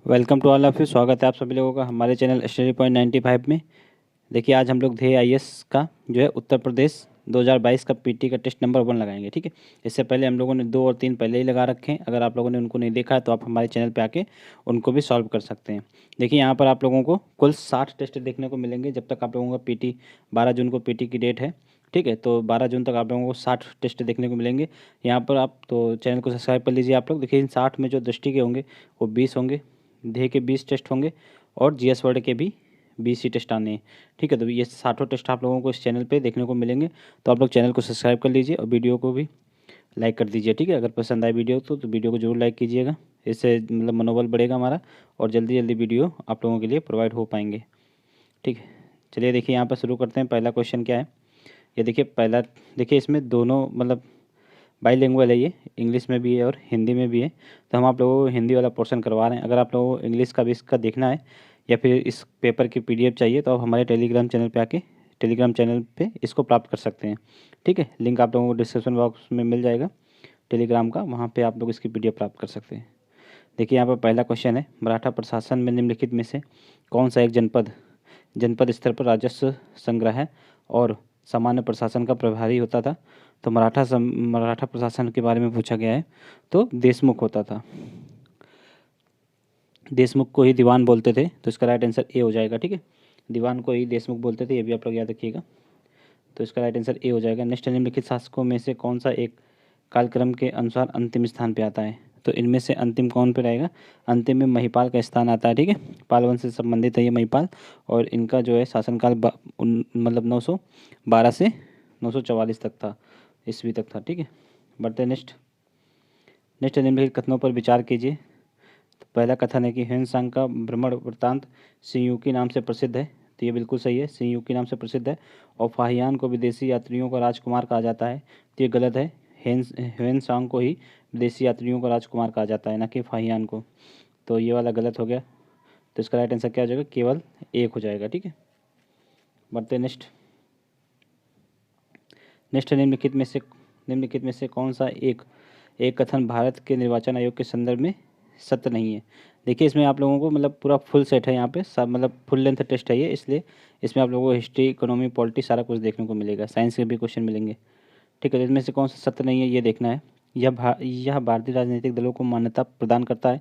Welcome to all of you. स्वागत है आप सभी लोगों का हमारे चैनल स्टडी पॉइंट 95 में। देखिए आज हम लोग ध्येय आईएएस का जो है उत्तर प्रदेश 2022 का पीटी का टेस्ट नंबर 1 लगाएंगे। ठीक है, इससे पहले हम लोगों ने 2 और 3 पहले ही लगा रखे हैं। अगर आप लोगों ने उनको नहीं देखा है तो आप हमारे चैनल पे आके उनको भी सॉल्व कर सकते हैं। देखिए यहाँ पर आप लोगों को कुल 60 टेस्ट देखने को मिलेंगे जब तक आप लोगों का पीटी 12 जून को पीटी की डेट है। ठीक है, तो 12 जून तक आप लोगों को 60 टेस्ट देखने को मिलेंगे यहाँ पर। आप तो चैनल को सब्सक्राइब कर लीजिए आप लोग। देखिए इन 60 में जो दृष्टि के होंगे वो 20 होंगे, ध्येय के 20 टेस्ट होंगे और जीएस वर्ड के भी 20 ही टेस्ट आने हैं। ठीक है, तो ये 60 टेस्ट आप लोगों को इस चैनल पे देखने को मिलेंगे। तो आप लोग चैनल को सब्सक्राइब कर लीजिए और वीडियो को भी लाइक कर दीजिए। ठीक है, अगर पसंद आए वीडियो तो वीडियो को जरूर लाइक कीजिएगा। इससे मतलब मनोबल बढ़ेगा हमारा और जल्दी जल्दी वीडियो आप लोगों के लिए प्रोवाइड हो पाएंगे। ठीक है, चलिए देखिए यहाँ पर शुरू करते हैं। पहला क्वेश्चन क्या है, ये देखिए पहला। देखिए इसमें दोनों मतलब बाईलिंगुअल है, ये इंग्लिश में भी है और हिंदी में भी है। तो हम आप लोगों को हिंदी वाला पोर्शन करवा रहे हैं। अगर आप लोगों को इंग्लिश का भी इसका देखना है या फिर इस पेपर की पीडीएफ चाहिए तो आप हमारे टेलीग्राम चैनल पे आके टेलीग्राम चैनल पे इसको प्राप्त कर सकते हैं। ठीक है, लिंक आप लोगों को डिस्क्रिप्शन बॉक्स में मिल जाएगा टेलीग्राम का, वहाँ पर आप लोग इसकी पीडीएफ प्राप्त कर सकते हैं। देखिए यहाँ पर पहला क्वेश्चन है, मराठा प्रशासन में निम्नलिखित में से कौन सा एक जनपद जनपद स्तर पर राजस्व संग्रह और सामान्य प्रशासन का प्रभारी होता था। तो मराठा प्रशासन के बारे में पूछा गया है, तो देशमुख होता था। देशमुख को ही दीवान बोलते थे, तो इसका राइट आंसर ए हो जाएगा। ठीक है, दीवान को ही देशमुख बोलते थे, ये भी आप लोग याद रखिएगा। तो इसका राइट आंसर ए हो जाएगा। नेक्स्ट, निम्नलिखित शासकों में से कौन सा एक कालक्रम के अनुसार अंतिम स्थान पे आता है। तो इनमें से अंतिम कौन पे रहेगा, अंतिम में महिपाल का स्थान आता है। ठीक है, पाल वंश से संबंधित है ये महिपाल, और इनका जो है शासनकाल मतलब 912 से 944 तक था, ईस्वी तक था। ठीक है, बढ़ते नेक्स्ट। निम्नलिखित कथनों पर विचार कीजिए। तो पहला कथन है कि ह्वेनसांग का भ्रमण वृत्तांत सिंयूकी नाम से प्रसिद्ध है। तो ये बिल्कुल सही है, सिंयूकी नाम से प्रसिद्ध है। और फाहियान को विदेशी यात्रियों का राजकुमार कहा जाता है, तो ये गलत है। ह्वेनसांग को ही विदेशी यात्रियों का राजकुमार कहा जाता है, ना कि फाहियान को। तो ये वाला गलत हो गया। तो इसका राइट आंसर क्या हो जाएगा, केवल एक हो जाएगा। ठीक है, बढ़ते नेक्स्ट। निम्नलिखित में से कौन सा एक कथन भारत के निर्वाचन आयोग के संदर्भ में सत्य नहीं है। देखिए इसमें आप लोगों को मतलब पूरा फुल सेट है यहाँ पे, सब मतलब फुल लेंथ टेस्ट है ये, इसलिए इसमें आप लोगों को हिस्ट्री, इकोनॉमी, पॉलिटी सारा कुछ देखने को मिलेगा। साइंस के भी क्वेश्चन मिलेंगे। ठीक है, तो इसमें से कौन सा सत्य नहीं है ये देखना है। यह भारतीय राजनीतिक दलों को मान्यता प्रदान करता है,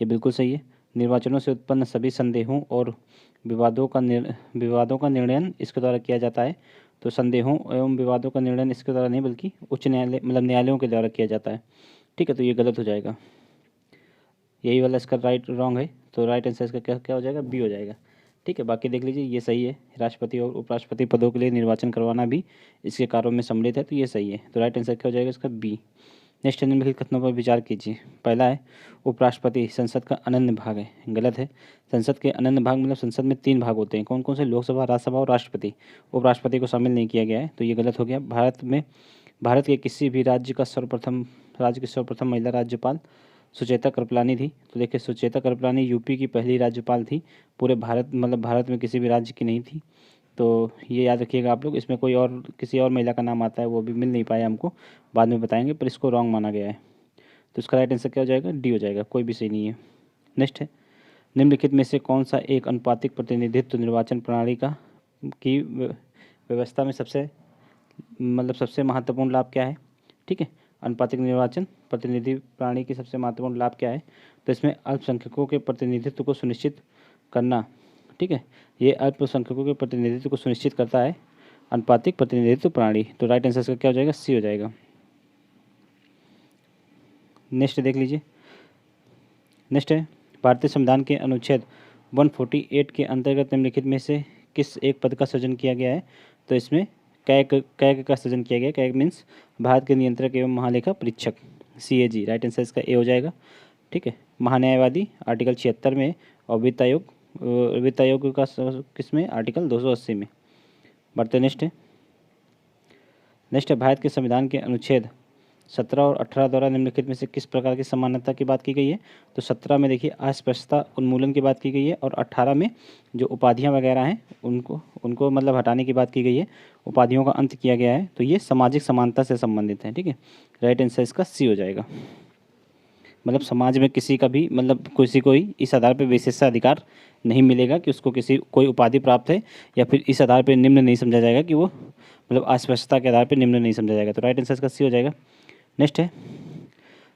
ये बिल्कुल सही है। निर्वाचनों से उत्पन्न सभी संदेहों और विवादों का निर्णय इसके द्वारा किया जाता है। तो संदेहों एवं विवादों का निर्णय इसके द्वारा नहीं बल्कि उच्च न्यायालय मतलब न्यायालयों के द्वारा किया जाता है। ठीक है, तो ये गलत हो जाएगा, यही वाला इसका राइट रॉन्ग है। तो राइट आंसर इसका क्या क्या हो जाएगा, बी हो जाएगा। ठीक है, बाकी देख लीजिए ये सही है। राष्ट्रपति और उपराष्ट्रपति पदों के लिए निर्वाचन करवाना भी इसके कार्यों में सम्मिलित है, तो ये सही है। तो राइट आंसर क्या हो जाएगा इसका, बी। नेक्स्ट, निम्नलिखित कथनों पर विचार कीजिए। पहला है उपराष्ट्रपति संसद का अनन्य भाग है, गलत है। संसद के अनन्य भाग मतलब संसद में 3 भाग होते हैं, कौन कौन से, लोकसभा, राज्यसभा और राष्ट्रपति। उपराष्ट्रपति को शामिल नहीं किया गया है, तो ये गलत हो गया। भारत के किसी भी राज्य की सर्वप्रथम महिला राज्यपाल सुचेता कृपलानी थी। तो देखिए सुचेता कृपलानी यूपी की पहली राज्यपाल थी, पूरे भारत मतलब भारत में किसी भी राज्य की नहीं थी। तो ये याद रखिएगा आप लोग। इसमें कोई और किसी और महिला का नाम आता है, वो भी मिल नहीं पाया हमको, बाद में बताएंगे, पर इसको रॉन्ग माना गया है। तो इसका राइट आंसर क्या हो जाएगा, डी हो जाएगा, कोई भी सही नहीं है। नेक्स्ट है, निम्नलिखित में से कौन सा एक अनुपातिक प्रतिनिधित्व निर्वाचन प्रणाली की व्यवस्था में सबसे महत्वपूर्ण लाभ क्या है। ठीक है, अनुपातिक निर्वाचन प्रतिनिधि प्रणाली की सबसे महत्वपूर्ण लाभ क्या है। तो इसमें अल्पसंख्यकों के प्रतिनिधित्व को सुनिश्चित करना। ठीक है, ये अल्पसंख्यकों के प्रतिनिधित्व को सुनिश्चित करता है अनुपातिक प्रतिनिधित्व प्रणाली। तो राइट आंसर का क्या हो जाएगा, सी हो जाएगा। नेक्स्ट देख लीजिए। नेक्स्ट है, भारतीय संविधान के अनुच्छेद 148 के अंतर्गत निम्नलिखित में से किस एक पद का सृजन किया गया है। तो इसमें कैग का सृजन किया गया। कैग मीन्स भारत के नियंत्रक एवं महालेखा परीक्षक, CAG। राइट आंसर इसका ए हो जाएगा। ठीक है, महान्यायवादी आर्टिकल 76 में, और वित्त आयोग का किस में, आर्टिकल 280 में। बढ़ते नेक्स्ट है, भारत के संविधान के अनुच्छेद 17 और 18 द्वारा निम्नलिखित में से किस प्रकार की समानता की बात की गई है। तो 17 में देखिए अस्पृश्यता उन्मूलन की बात की गई है, और 18 में जो उपाधियां वगैरह हैं उनको मतलब हटाने की बात की गई है, उपाधियों का अंत किया गया है। तो ये सामाजिक समानता से संबंधित है। ठीक है, राइट आंसर इसका सी हो जाएगा। मतलब समाज में किसी का भी मतलब किसी को ही इस आधार पर विशेषाधिकार नहीं मिलेगा कि उसको किसी कोई उपाधि प्राप्त है, या फिर इस आधार पर निम्न नहीं समझा जाएगा कि वो मतलब अस्पष्टता के आधार पर निम्न नहीं समझा जाएगा। तो राइट आंसर इसका सी हो जाएगा। नेक्स्ट है,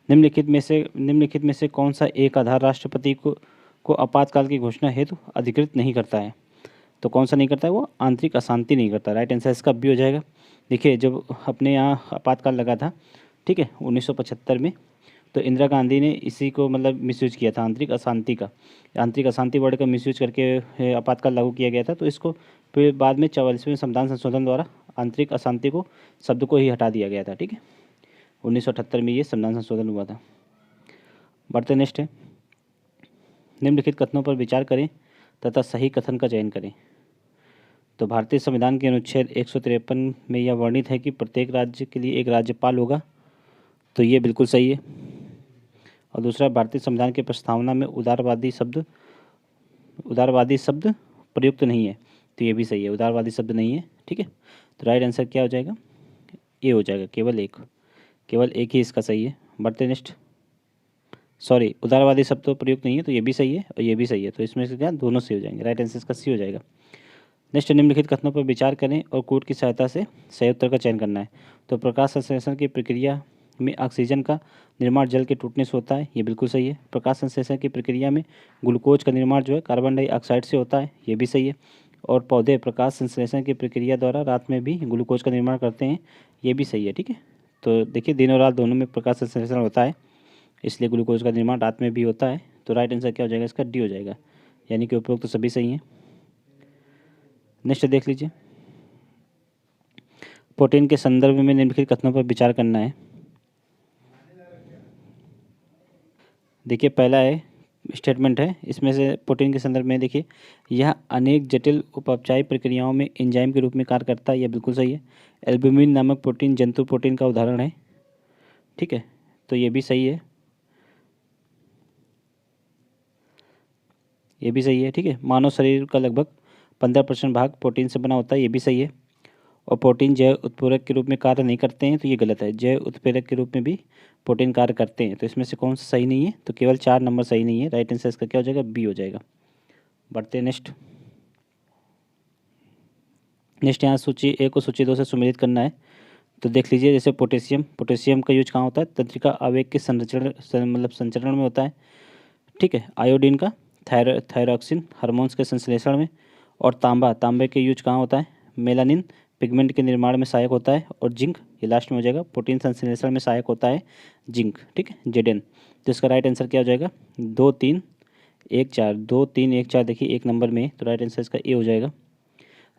निम्नलिखित में से कौन सा एक आधार राष्ट्रपति को आपातकाल की घोषणा हेतु अधिकृत नहीं करता है? तो कौन सा नहीं करता है? वो आंतरिक अशांति नहीं करता। राइट आंसर इसका बी हो जाएगा। देखिए जब अपने यहाँ आपातकाल लगा था, ठीक है, 1975 में, तो इंदिरा गांधी ने इसी को मतलब मिसयूज किया था, आंतरिक अशांति का। आंतरिक अशांति वर्ड का मिसयूज करके आपातकाल लागू किया गया था। तो इसको फिर बाद में 44वें संविधान संशोधन द्वारा आंतरिक अशांति को शब्द को ही हटा दिया गया था। ठीक है, 1978 में ये संविधान संशोधन हुआ था। बढ़ते नेक्स्ट है, निम्नलिखित कथनों पर विचार करें तथा सही कथन का चयन करें। तो भारतीय संविधान के अनुच्छेद 153 में यह वर्णित है कि प्रत्येक राज्य के लिए एक राज्यपाल होगा। तो ये बिल्कुल सही है। और दूसरा, भारतीय संविधान की प्रस्तावना में उदारवादी शब्द प्रयुक्त नहीं है। तो ये भी सही है, उदारवादी शब्द नहीं है। ठीक है, तो राइट आंसर क्या हो जाएगा? ए हो जाएगा। केवल एक ही इसका सही है। बढ़ते नेक्स्ट, सॉरी, उदारवादी शब्द तो प्रयुक्त नहीं है, तो ये भी सही है और ये भी सही है। तो इसमें से क्या दोनों सही हो जाएंगे। राइट आंसर इसका सी हो जाएगा। नेक्स्ट, निम्नलिखित कथनों पर विचार करें और कूट की सहायता से सही उत्तर का चयन करना है। तो प्रकाश संश्लेषण की प्रक्रिया में ऑक्सीजन का निर्माण जल के टूटने से होता है। ये बिल्कुल सही है। प्रकाश संश्लेषण की प्रक्रिया में ग्लूकोज का निर्माण जो है कार्बन डाइऑक्साइड से होता है। ये भी सही है। और पौधे प्रकाश संश्लेषण की प्रक्रिया द्वारा रात में भी ग्लूकोज का निर्माण करते हैं। ये भी सही है। ठीक है, तो देखिए दिन और रात दोनों में प्रकाश संश्लेषण होता है, इसलिए ग्लूकोज का निर्माण रात में भी होता है। तो राइट आंसर क्या हो जाएगा? इसका डी हो जाएगा। यानी कि उपरोक्त तो सभी सही हैं। नेक्स्ट देख लीजिए, प्रोटीन के संदर्भ में निम्नलिखित कथनों पर विचार करना है। देखिए पहला है स्टेटमेंट है, इसमें से प्रोटीन के संदर्भ में देखिए, यह अनेक जटिल उपचायी प्रक्रियाओं में एंजाइम के रूप में कार्य करता है। यह बिल्कुल सही है। एल्ब्यूमिन नामक प्रोटीन जंतु प्रोटीन का उदाहरण है। ठीक है, तो ये भी सही है, ये भी सही है। ठीक है, मानव शरीर का लगभग 15% भाग प्रोटीन से बना होता है। ये भी सही है। और प्रोटीन जैव उत्प्रेरक के रूप में कार्य नहीं करते हैं, तो ये गलत है। जैव उत्प्रेरक के रूप में भी प्रोटीन कार्य करते हैं। तो इसमें से कौन सा सही नहीं है? तो केवल 4 नंबर सही नहीं है। राइट आंसर इसका क्या हो जाएगा? बी हो जाएगा। बढ़ते हैं नेक्स्ट। यहाँ सूची ए को सूची 2 से सुमेलित करना है। तो देख लीजिए, जैसे पोटेशियम का यूज कहाँ होता है? तंत्रिका आवेग के संरचरण मतलब संचरण में होता है। ठीक है, आयोडीन का थायरॉक्सिन हार्मोन्स के संश्लेषण में। और तांबे के यूज कहाँ होता है? मेलानिन पिगमेंट के निर्माण में सहायक होता है। और जिंक, ये लास्ट में हो जाएगा, प्रोटीन संश्लेषण में सहायक होता है जिंक। ठीक है, जेडेन। तो इसका राइट आंसर क्या हो जाएगा? 2 3 1 4, 2 3 1 4। देखिए एक नंबर में, तो राइट आंसर इसका ए हो जाएगा।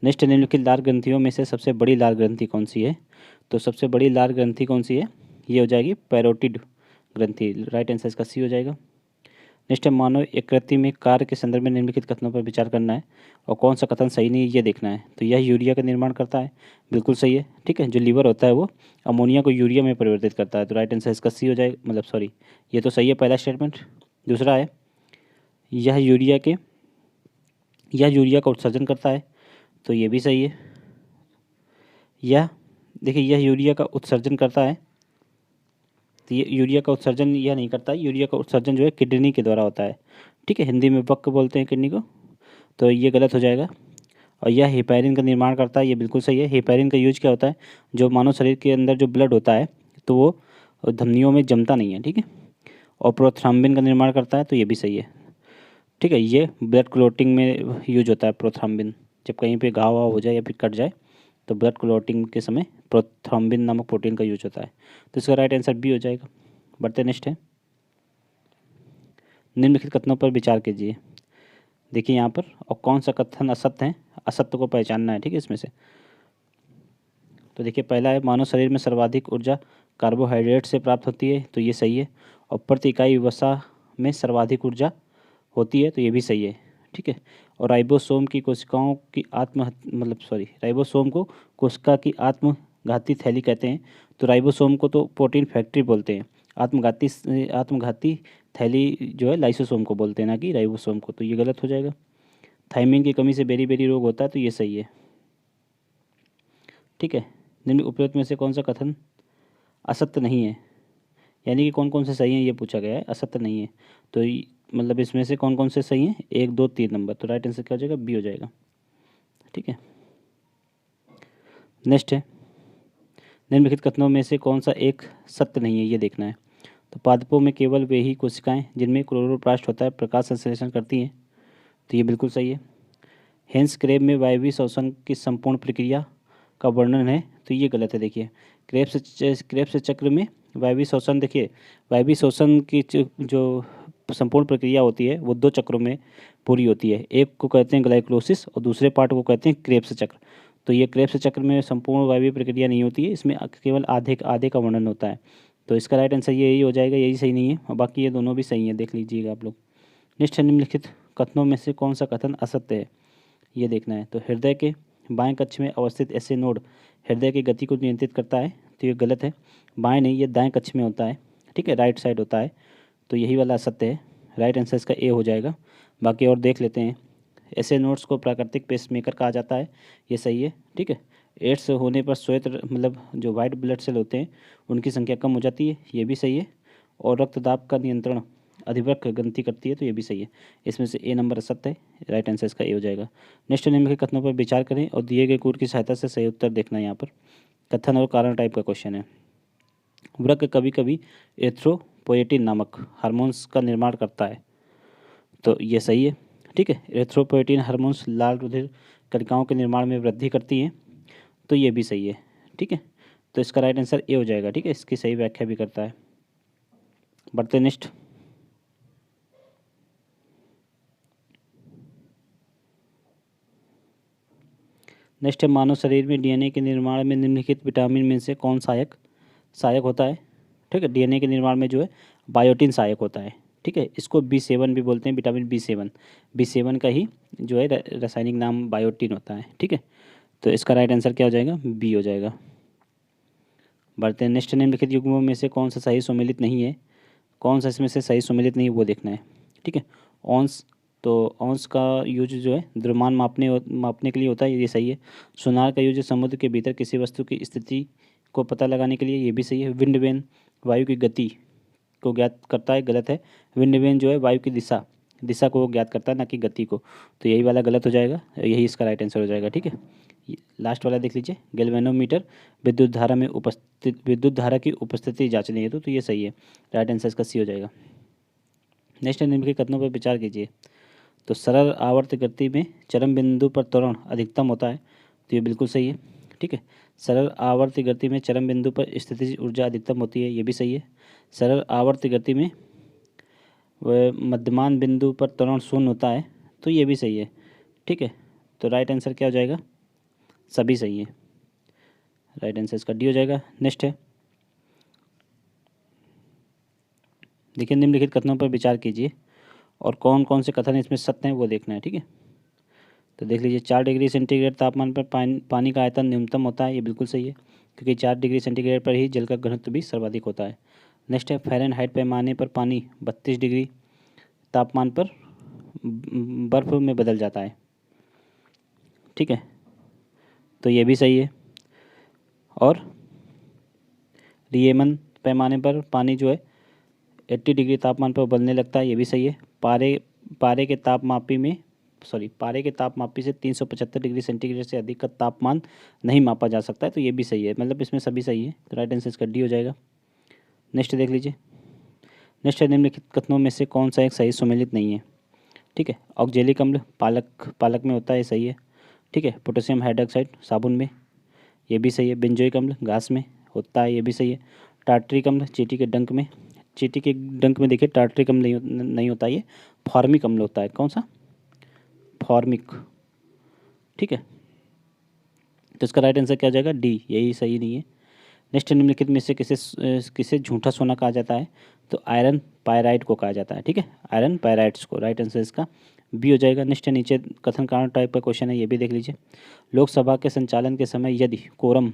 नेक्स्ट, निम्नलिखित लाल ग्रंथियों में से सबसे बड़ी लाल ग्रंथि कौन सी है? तो सबसे बड़ी लाल ग्रंथि कौन सी है? ये हो जाएगी पैरोटिड ग्रंथि। राइट आंसर इसका सी हो जाएगा। नेक्स्ट है, मानव यकृति में कार्य के संदर्भ में निम्नलिखित कथनों पर विचार करना है और कौन सा कथन सही नहीं है ये देखना है। तो यह यूरिया का निर्माण करता है। बिल्कुल सही है। ठीक है, जो लीवर होता है वो अमोनिया को यूरिया में परिवर्तित करता है। तो राइट आंसर इसका सी हो जाएगा, मतलब सॉरी, ये तो सही है पहला स्टेटमेंट। दूसरा है, यह यूरिया का उत्सर्जन करता है। तो ये भी सही है। यह यूरिया का उत्सर्जन करता है। तो ये यूरिया का उत्सर्जन यह नहीं करता है। यूरिया का उत्सर्जन जो है किडनी के द्वारा होता है। ठीक है, हिंदी में वक्क बोलते हैं किडनी को। तो ये गलत हो जाएगा। और यह हेपैरिन का निर्माण करता है। ये बिल्कुल सही है। हेपैरिन का यूज क्या होता है? जो मानव शरीर के अंदर जो ब्लड होता है तो वो धमनियों में जमता नहीं है। ठीक है, और प्रोथ्राम्बिन का निर्माण करता है। तो ये भी सही है। ठीक है, ये ब्लड क्लोटिंग में यूज होता है प्रोथ्राम्बिन। जब कहीं पे घाव वाव हो जाए या फिर कट जाए तो ब्लड क्लोटिंग के समय प्रोथ्राम्बिन नामक प्रोटीन का यूज होता है। तो इसका राइट आंसर बी हो जाएगा। बढ़ते नेक्स्ट है, निम्नलिखित कथनों पर विचार कीजिए। देखिए यहाँ पर, और कौन सा कथन असत्य है, असत्य को पहचानना है। ठीक है, इसमें से तो देखिए पहला है, मानव शरीर में सर्वाधिक ऊर्जा कार्बोहाइड्रेट से प्राप्त होती है। तो ये सही है। और प्रति इकाई वसा में सर्वाधिक ऊर्जा होती है। तो ये भी सही है। ठीक है, और राइबोसोम की कोशिकाओं की राइबोसोम को कोशिका की आत्मघाती थैली कहते हैं। तो राइबोसोम को तो प्रोटीन फैक्ट्री बोलते हैं। आत्मघाती थैली जो है लाइसोसोम को बोलते हैं, ना कि राइबोसोम को। तो ये गलत हो जाएगा। थायमिन की कमी से बेरी रोग होता है। तो ये सही है। ठीक है, निम्न उपरोक्त में से कौन सा कथन असत्य नहीं है? यानी कि कौन कौन से सही हैं ये पूछा गया है, असत्य नहीं है। तो मतलब इसमें से कौन कौन से सही हैं, 1 2 3 नंबर। तो राइट आंसर क्या हो जाएगा, बी हो जाएगा। ठीक है, नेक्स्ट है, निम्नलिखित कथनों में से कौन सा एक सत्य नहीं है, ये देखना है। तो पादपों में केवल वे ही कोशिकाएं जिनमें क्लोरोप्लास्ट होता है प्रकाश संश्लेषण करती हैं। तो ये बिल्कुल सही है। हेंस क्रेब में वायवीय श्वसन की संपूर्ण प्रक्रिया का वर्णन है। तो ये गलत है। देखिए, क्रेब्स चक्र में वायवीय श्वसन, देखिए वायवीय श्वसन की जो संपूर्ण प्रक्रिया होती है वो 2 चक्रों में पूरी होती है। एक को कहते हैं ग्लाइकोलाइसिस और दूसरे पार्ट को कहते हैं क्रेब्स चक्र। तो ये क्रेब्स चक्र में संपूर्ण वायवीय प्रक्रिया नहीं होती है, इसमें केवल आधे आधे का वर्णन होता है। तो इसका राइट आंसर यही हो जाएगा, यही सही नहीं है, और बाकी ये दोनों भी सही हैं, देख लीजिएगा आप लोग। नेक्स्ट है, निम्नलिखित कथनों में से कौन सा कथन असत्य है, ये देखना है। तो हृदय के बाएं कक्ष में अवस्थित ऐसे नोड हृदय की गति को नियंत्रित करता है। तो ये गलत है, बाएं नहीं, ये दाएं कक्ष में होता है। ठीक है, राइट साइड होता है। तो यही वाला असत्य है, राइट आंसर इसका ए हो जाएगा। बाकी और देख लेते हैं। ऐसे नोड्स को प्राकृतिक पेसमेकर कहा जाता है, ये सही है। ठीक है, एड्स होने पर श्वेत मतलब जो वाइट ब्लड सेल होते हैं उनकी संख्या कम हो जाती है, ये भी सही है। और रक्तदाब का नियंत्रण अधिवृक्क ग्रंथि करती है, तो ये भी सही है। इसमें से ए नंबर असत्य है, राइट आंसर इसका ए हो जाएगा। नेक्स्ट, निम्न के कथनों पर विचार करें और दिए गए कोड की सहायता से सही उत्तर देखना है। यहाँ पर कथन और कारण टाइप का क्वेश्चन है। वृक्क कभी कभी एथ्रोपोएटिन नामक हार्मोन्स का निर्माण करता है। तो ये सही है। ठीक है, एथ्रोपोएटिन हार्मोन्स लाल रुधिर कणिकाओं के निर्माण में वृद्धि करती हैं। तो ये भी सही है। ठीक है, तो इसका राइट आंसर ए हो जाएगा। ठीक है, इसकी सही व्याख्या भी करता है। बढ़ते नेक्स्ट, नेक्स्ट है, मानव शरीर में डीएनए के निर्माण में निम्नलिखित विटामिन में से कौन सहायक सहायक होता है। ठीक है, डीएनए के निर्माण में जो है बायोटिन सहायक होता है। ठीक है, इसको B7 भी बोलते हैं, विटामिन B7 का ही जो है रासायनिक नाम बायोटिन होता है। ठीक है, तो इसका राइट आंसर क्या हो जाएगा, बी हो जाएगा। बढ़ते हैं नेक्स्ट, निम्नलिखित युग्मों में से कौन सा सही सुमेलित नहीं है, कौन सा इसमें से सही सुमेलित नहीं है वो देखना है। ठीक है, ऑन्स, तो ऑन्स का यूज जो है द्रव्यमान मापने के लिए होता है, ये सही है। सोनार का यूज समुद्र के भीतर किसी वस्तु की स्थिति को पता लगाने के लिए, ये भी सही है। विंड वेन वायु की गति को ज्ञात करता है, गलत है। विंड वेन जो है वायु की दिशा को ज्ञात करता है, ना कि गति को। तो यही वाला गलत हो जाएगा, यही इसका राइट आंसर हो जाएगा। ठीक है, लास्ट वाला देख लीजिए, गैल्वेनोमीटर विद्युत धारा की उपस्थिति जांचने हेतु। तो ये सही है, राइट आंसर इसका सी हो जाएगा। नेक्स्ट, निम्न के कथनों पर विचार कीजिए। तो सरल आवर्त गति में चरम बिंदु पर त्वरण अधिकतम होता है। तो ये बिल्कुल सही है। ठीक है, सरल आवर्त गति में चरम बिंदु पर स्थितिज ऊर्जा अधिकतम होती है, ये भी सही है। सरल आवर्त गति में मध्यमान बिंदु पर त्वरण शून्य होता है, तो ये भी सही है। ठीक है, तो राइट आंसर क्या हो जाएगा, सभी सही है, राइट आंसर इसका डी हो जाएगा। नेक्स्ट है, देखिए निम्नलिखित कथनों पर विचार कीजिए और कौन कौन से कथन इसमें सत्य हैं वो देखना है। ठीक है, तो देख लीजिए, 4 डिग्री सेंटीग्रेड तापमान पर पानी का आयतन न्यूनतम होता है, ये बिल्कुल सही है, क्योंकि 4 डिग्री सेंटीग्रेड पर ही जल का घनत्व भी सर्वाधिक होता है। नेक्स्ट है, फ़ारेनहाइट पैमाने पर पानी 32 डिग्री तापमान पर बर्फ में बदल जाता है। ठीक है, तो ये भी सही है। और रिएमन पैमाने पर पानी जो है 80 डिग्री तापमान पर उबलने लगता है, ये भी सही है। पारे के तापमापी से 375 डिग्री सेंटीग्रेड से अधिक का तापमान नहीं मापा जा सकता है, तो ये भी सही है। मतलब इसमें सभी सही है, तो राइट आंसर इसका डी हो जाएगा। नेक्स्ट देख लीजिए, नेक्स्ट है, निम्नलिखित कथनों में से कौन सा एक सही सुमेलित नहीं है। ठीक है, ऑक्जेलिक अम्ल पालक में होता है, सही है। ठीक है, पोटेशियम हाइड्रोक्साइड साबुन में, ये भी सही है। बेंजोइक अम्ल घास में होता है, ये भी सही है। टार्टरिक अम्ल चींटी के डंक में देखिए टार्टरिक अम्ल नहीं होता, ये फॉर्मिक अम्ल होता है। कौन सा, फॉर्मिक। ठीक है, तो इसका राइट आंसर क्या हो जाएगा, डी, यही सही नहीं है। नेक्स्ट, निम्नलिखित में से किसे झूठा सोना कहा जाता है। तो आयरन पायराइट को कहा जाता है। ठीक है, आयरन पायराइट्स को, राइट आंसर इसका बी हो जाएगा। नेक्स्ट नीचे कथन कारण टाइप का क्वेश्चन है, ये भी देख लीजिए। लोकसभा के संचालन के समय यदि कोरम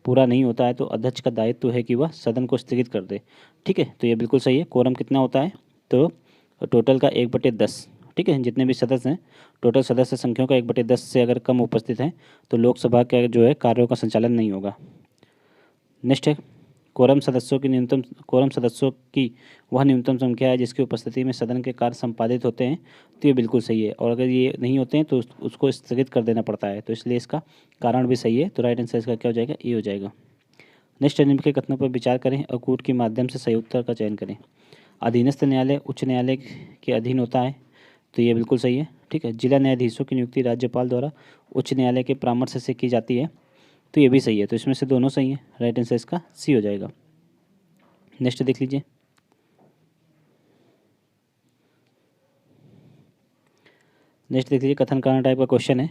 पूरा नहीं होता है तो अध्यक्ष का दायित्व है कि वह सदन को स्थगित कर दे। ठीक है, तो ये बिल्कुल सही है। कोरम कितना होता है, तो टोटल का 1/10। ठीक है, जितने भी सदस्य हैं, टोटल सदस्य संख्या का 1/10 से अगर कम उपस्थित हैं तो लोकसभा के जो है कार्यों का संचालन नहीं होगा। नेक्स्ट है, कोरम सदस्यों की वह न्यूनतम संख्या है जिसकी उपस्थिति में सदन के कार्य संपादित होते हैं, तो ये बिल्कुल सही है। और अगर ये नहीं होते हैं तो उसको स्थगित कर देना पड़ता है, तो इसलिए इसका कारण भी सही है। तो राइट आंसर इसका क्या हो जाएगा, ए हो जाएगा। नेक्स्ट, निम्न के कथनों पर विचार करें और कूट के माध्यम से सही उत्तर का चयन करें। अधीनस्थ न्यायालय उच्च न्यायालय के अधीन होता है, तो ये बिल्कुल सही है। ठीक है, जिला न्यायाधीशों की नियुक्ति राज्यपाल द्वारा उच्च न्यायालय के परामर्श से की जाती है, तो ये भी सही है। तो इसमें से दोनों सही है, राइट आंसर इसका सी हो जाएगा। नेक्स्ट देख लीजिए। नेक्स्ट देख लीजिए, कथन कारण टाइप का क्वेश्चन है।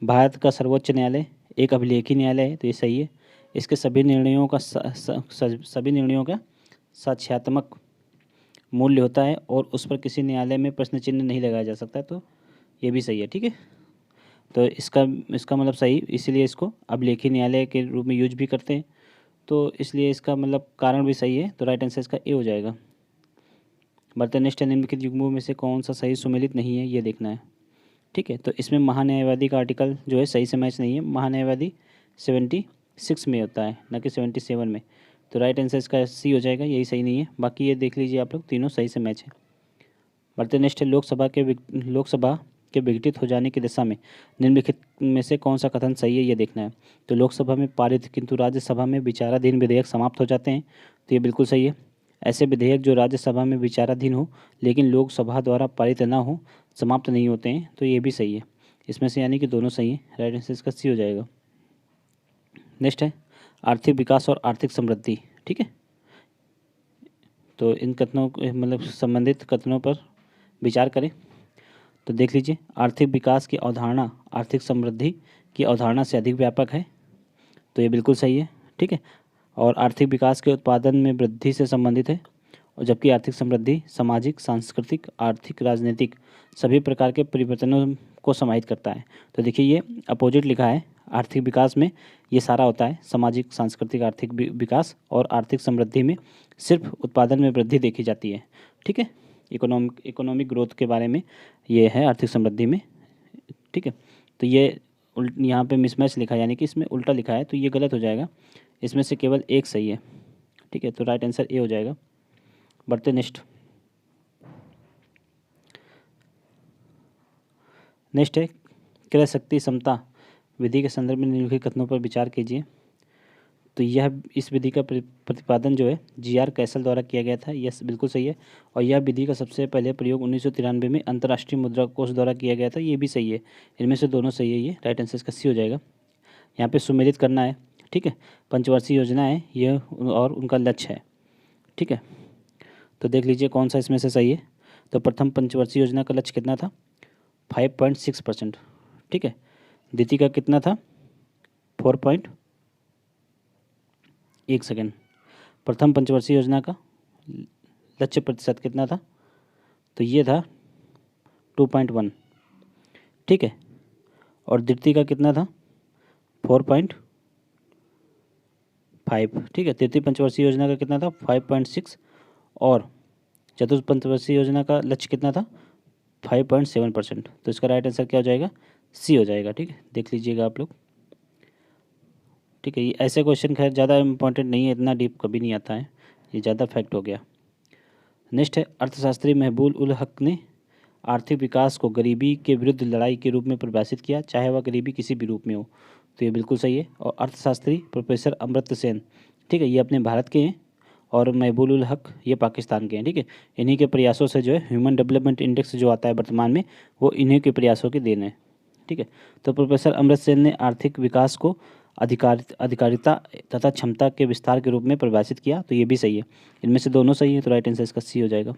भारत का सर्वोच्च न्यायालय एक अभिलेखी न्यायालय है, तो ये सही है। इसके सभी निर्णयों का साक्ष्यात्मक मूल्य होता है और उस पर किसी न्यायालय में प्रश्न चिन्ह नहीं लगाया जा सकता, तो ये भी सही है। ठीक है, तो इसका मतलब सही, इसीलिए इसको अभिलेखी न्यायालय के रूप में यूज भी करते हैं, तो इसलिए इसका मतलब कारण भी सही है। तो राइट आंसर इसका ए हो जाएगा। निम्नलिखित निम्नलिखित युग्मों में से कौन सा सही सुमेलित नहीं है, ये देखना है। ठीक है, तो इसमें महान्यायवादी का आर्टिकल जो है सही से मैच नहीं है। महान्यायवादी 76 में होता है, ना कि 77 में। तो राइट आंसर इसका सी हो जाएगा, यही सही नहीं है। बाकी ये देख लीजिए आप लोग, तीनों सही से मैच है। लोकसभा के विघटित हो जाने की दिशा में निम्नलिखित में से कौन सा कथन सही है, ये देखना है। तो लोकसभा में पारित किंतु राज्यसभा में विचाराधीन विधेयक समाप्त हो जाते हैं, तो ये बिल्कुल सही है। ऐसे विधेयक जो राज्यसभा में विचाराधीन हो लेकिन लोकसभा द्वारा पारित न हो, समाप्त नहीं होते हैं, तो ये भी सही है। इसमें से यानी कि दोनों सही है, राइट आंसर इसका सी हो जाएगा। नेक्स्ट है आर्थिक विकास और आर्थिक समृद्धि। ठीक है, तो इन कथनों मतलब संबंधित कथनों पर विचार करें। तो देख लीजिए, आर्थिक विकास की अवधारणा आर्थिक समृद्धि की अवधारणा से अधिक व्यापक है, तो ये बिल्कुल सही है। ठीक है, और आर्थिक विकास के उत्पादन में वृद्धि से संबंधित है, और जबकि आर्थिक समृद्धि सामाजिक, सांस्कृतिक, आर्थिक, राजनीतिक सभी प्रकार के परिवर्तनों को समाहित करता है। तो देखिए ये अपोजिट लिखा है, आर्थिक विकास में ये सारा होता है, सामाजिक, सांस्कृतिक, आर्थिक विकास, और आर्थिक समृद्धि में सिर्फ उत्पादन में वृद्धि देखी जाती है। ठीक है, इकोनॉमिक ग्रोथ के बारे में ये है आर्थिक समृद्धि में। ठीक है, तो ये यहाँ पे मिसमैच लिखा है, यानी कि इसमें उल्टा लिखा है, तो ये गलत हो जाएगा। इसमें से केवल एक सही है। ठीक है, तो राइट आंसर ए हो जाएगा। बढ़ते नेक्स्ट है क्रय शक्ति समता विधि के संदर्भ में निम्नलिखित कथनों पर विचार कीजिए। तो यह इस विधि का प्रतिपादन जो है GR कैसल द्वारा किया गया था, यह बिल्कुल सही है। और यह विधि का सबसे पहले प्रयोग 1993 में अंतर्राष्ट्रीय मुद्रा कोष द्वारा किया गया था, ये भी सही है। इनमें से दोनों सही है, ये राइट आंसर इसका सी हो जाएगा। यहाँ पे सुमेलित करना है। ठीक है, पंचवर्षीय योजना है यह और उनका लक्ष्य है। ठीक है, तो देख लीजिए कौन सा इसमें से सही है। तो प्रथम पंचवर्षीय योजना का लक्ष्य कितना था, 5.6%। ठीक है, द्वितीय का कितना था, 4.1 सेकेंड। प्रथम पंचवर्षीय योजना का लक्ष्य प्रतिशत कितना था, तो ये था 2.1। ठीक है, और द्वितीय का कितना था, 4.5। ठीक है, तृतीय पंचवर्षीय योजना का कितना था, 5.6। और चतुर्थ पंचवर्षीय योजना का लक्ष्य कितना था, 5.7%। तो इसका राइट आंसर क्या हो जाएगा, सी हो जाएगा। ठीक है, देख लीजिएगा आप लोग। ठीक है, ये ऐसे क्वेश्चन खैर ज़्यादा इंपॉर्टेंट नहीं है, इतना डीप कभी नहीं आता है, ये ज़्यादा फैक्ट हो गया। नेक्स्ट है अर्थशास्त्री महबूब उल हक ने आर्थिक विकास को गरीबी के विरुद्ध लड़ाई के रूप में परिभाषित किया, चाहे वह गरीबी किसी भी रूप में हो, तो ये बिल्कुल सही है। और अर्थशास्त्री प्रोफेसर अमर्त्य सेन, ठीक है, ये अपने भारत के हैं, और महबूब उल हक ये पाकिस्तान के हैं। ठीक है, इन्हीं के प्रयासों से जो है ह्यूमन डेवलपमेंट इंडेक्स जो आता है वर्तमान में, वो इन्हीं के प्रयासों के देन है। ठीक है, तो प्रोफेसर अमर्त्य सेन ने आर्थिक विकास को अधिकारिता तथा क्षमता के विस्तार के रूप में परिभाषित किया, तो ये भी सही है। इनमें से दोनों सही है, तो राइट आंसर इसका सी हो जाएगा।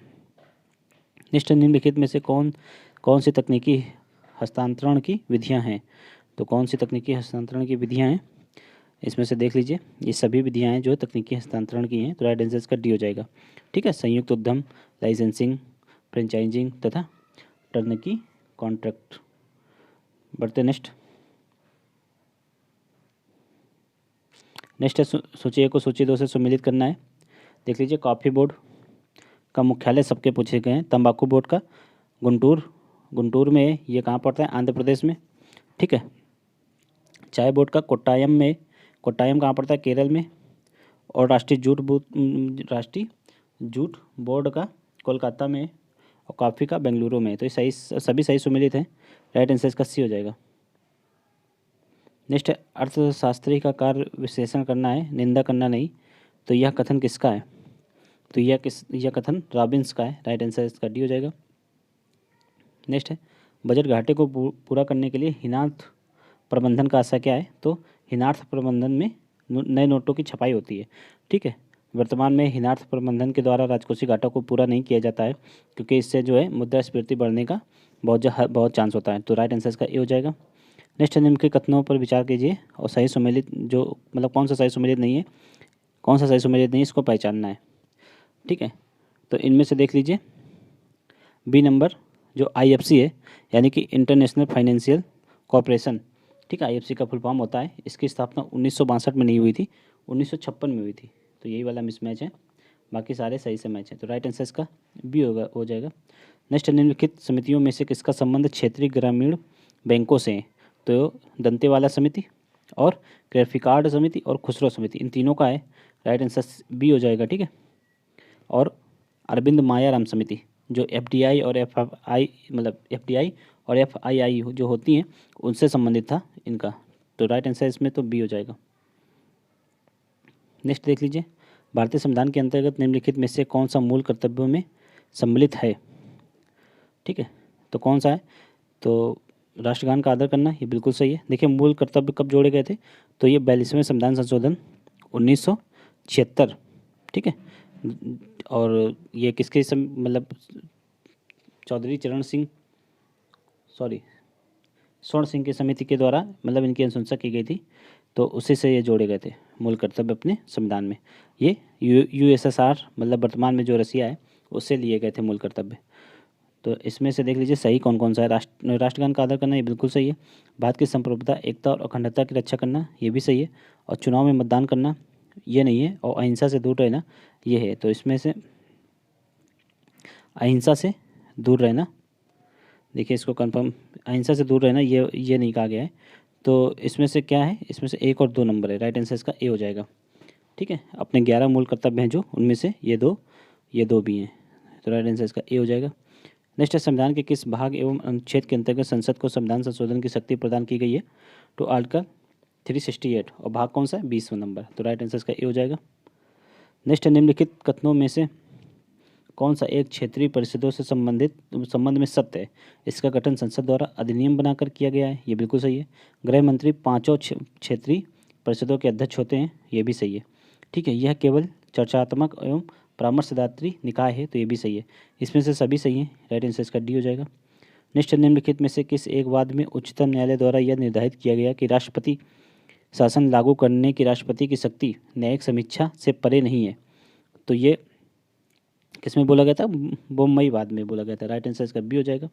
नेक्स्ट, निम्नलिखित में से कौन सी तकनीकी हस्तांतरण की विधियां हैं। तो कौन सी तकनीकी हस्तांतरण की विधियां हैं, इसमें से देख लीजिए, ये सभी विधियां हैं जो तकनीकी हस्तांतरण की हैं, तो राइट आंसर इसका डी हो जाएगा। ठीक है, संयुक्त उद्यम, लाइसेंसिंग, फ्रेंचाइजिंग तथा टर्नकी कॉन्ट्रैक्ट। बढ़ते नेक्स्ट है सूची 1 को सूची 2 से सम्मिलित करना है। देख लीजिए, कॉफ़ी बोर्ड का मुख्यालय सबके पूछे गए हैं। तंबाकू बोर्ड का गुंटूर में, ये कहाँ पड़ता है, आंध्र प्रदेश में। ठीक है, चाय बोर्ड का कोट्टायम कहाँ पड़ता है, केरल में। और राष्ट्रीय जूट बोर्ड का कोलकाता में और कॉफ़ी का बेंगलुरु में। तो ये सही, सभी सही सुमेलित हैं। राइट आंसर इसका सी हो जाएगा। नेक्स्ट है, अर्थशास्त्री का कार्य विश्लेषण करना है, निंदा करना नहीं। तो यह कथन किसका है? तो यह कथन रॉबिन्स का है। राइट आंसर इसका डी हो जाएगा। नेक्स्ट है, बजट घाटे को पूरा करने के लिए हिनार्थ प्रबंधन का आशय क्या है? तो हिनार्थ प्रबंधन में नए नोटों की छपाई होती है। ठीक है, वर्तमान में हिनार्थ प्रबंधन के द्वारा राजकोषीय घाटा को पूरा नहीं किया जाता है, क्योंकि इससे जो है मुद्रास्फीति बढ़ने का बहुत चांस होता है। तो राइट आंसर इसका ए हो जाएगा। नेक्स्ट है, निम्न के कथनों पर विचार कीजिए और सही सुमेलित जो मतलब कौन सा सही सुमेलित नहीं है, कौन सा सही सुमेलित नहीं है, इसको पहचानना है। ठीक है, तो इनमें से देख लीजिए बी नंबर जो IFC है, यानी कि इंटरनेशनल फाइनेंशियल कॉरपोरेशन। ठीक है, IFC का फुल फॉर्म होता है। इसकी स्थापना 1962 में नहीं हुई थी, 1956 में हुई थी। तो यही वाला मिसमैच है, बाकी सारे सही से मैच है। तो राइट आंसर इसका बी हो जाएगा। नेक्स्ट, निम्नलिखित समितियों में से किसका संबंध क्षेत्रीय ग्रामीण बैंकों से है? तो दंतेवाला समिति और क्रेडिट समिति और खुसरो समिति, इन तीनों का है। राइट आंसर बी हो जाएगा। ठीक है, और अरविंद मायाराम समिति जो FDI और FDI और FII जो होती हैं उनसे संबंधित था इनका। तो राइट आंसर इसमें तो बी हो जाएगा। नेक्स्ट देख लीजिए, भारतीय संविधान के अंतर्गत निम्नलिखित में से कौन सा मूल कर्तव्यों में सम्मिलित है? ठीक है, तो कौन सा है? तो राष्ट्रगान का आदर करना, ये बिल्कुल सही है। देखिए, मूल कर्तव्य कब जोड़े गए थे? तो ये 42वें संविधान संशोधन 1976। ठीक है, और ये किसके मतलब चौधरी स्वर्ण सिंह की समिति के द्वारा मतलब इनकी अनुशंसा की गई थी। तो उसी से ये जोड़े गए थे मूल कर्तव्य अपने संविधान में। ये USSR मतलब वर्तमान में जो रसिया है उससे लिए गए थे मूल कर्तव्य। तो इसमें से देख लीजिए सही कौन कौन सा है। राष्ट्रगान का आदर करना, ये बिल्कुल सही है। भारत की संप्रभुता, एकता और अखंडता की रक्षा करना, ये भी सही है। और चुनाव में मतदान करना, ये नहीं है। और अहिंसा से दूर रहना, ये है। तो इसमें से अहिंसा से दूर रहना, देखिए इसको कंफर्म, अहिंसा से दूर रहना ये नहीं कहा गया है। तो इसमें से क्या है? इसमें से 1 और 2 नंबर है। राइट आंसर इसका ए हो जाएगा। ठीक है, अपने 11 मूल कर्तव्य हैं जो, उनमें से ये दो भी हैं। तो राइट आंसर इसका ए हो जाएगा। नेक्स्ट है, संविधान के किस भाग एवं अनुच्छेद के अंतर्गत संसद को संविधान संशोधन की शक्ति प्रदान की गई है? तो आर्टिकल 368 और भाग कौन सा है? 20वां नंबर। तो राइट आंसर इसका ए हो जाएगा। नेक्स्ट है, निम्नलिखित कथनों में से कौन सा एक क्षेत्रीय परिषदों से संबंध में सत्य है? इसका गठन संसद द्वारा अधिनियम बनाकर किया गया है, ये बिल्कुल सही है। गृह मंत्री 5 क्षेत्रीय परिषदों के अध्यक्ष होते हैं, ये भी सही है। ठीक है, यह केवल चर्चात्मक एवं परामर्शदात्री निकाय है, तो ये भी सही है। इसमें से सभी सही हैं। राइट आंसर इसका डी हो जाएगा। नेक्स्ट, निम्नलिखित में से किस एक वाद में उच्चतम न्यायालय द्वारा यह निर्धारित किया गया कि राष्ट्रपति शासन लागू करने की राष्ट्रपति की शक्ति न्यायिक समीक्षा से परे नहीं है? तो ये किसमें बोला गया था? बम्बई वाद में बोला गया था। राइट आंसर इसका बी हो जाएगा।